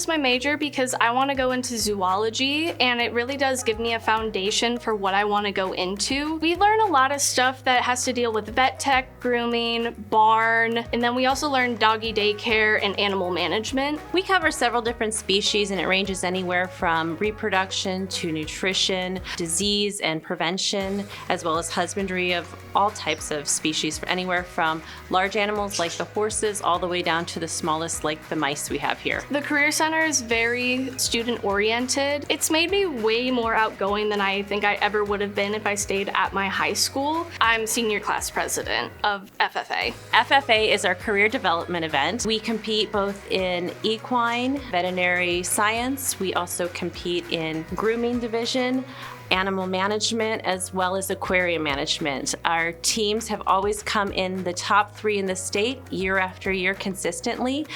chose my major because I want to go into zoology, and it really does give me a foundation for what I want to go into. We learn a lot of stuff that has to deal with vet tech, grooming, barn, and then we also learn doggy daycare and animal management. We cover several different species, and it ranges anywhere from reproduction to nutrition, disease and prevention, as well as husbandry of all types of species, for anywhere from large animals like the horses all the way down to the smallest like the mice we have here. The Career Center is very student-oriented. It's made me way more outgoing than I think I ever would have been if I stayed at my high school. I'm senior class president of FFA. FFA is our career development event. We compete both in equine, veterinary science. We also compete in grooming division, animal management, as well as aquarium management. Our teams have always come in the top 3 in the state year after year consistently.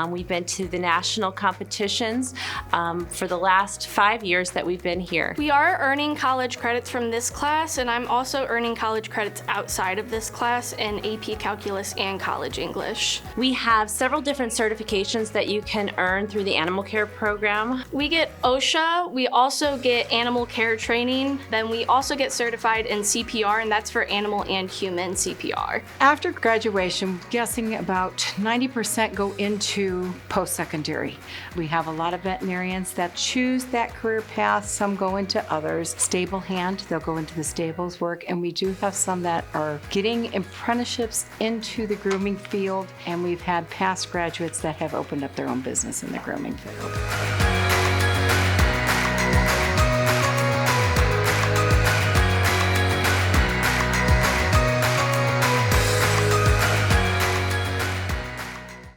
We've been to the national competitions for the last 5 years that we've been here. We are earning college credits from this class, and I'm also earning college credits outside of this class in AP Calculus and College English. We have several different certifications that you can earn through the animal care program. We get OSHA, we also get animal care training, then we also get certified in CPR, and that's for animal and human CPR. After graduation, guessing about 90% go into post-secondary. We have a lot of veterinarians that choose that career path. Some go into others. Stable hand, they'll go into the stables work, and we do have some that are getting apprenticeships into the grooming field, and we've had past graduates that have opened up their own business in the grooming field.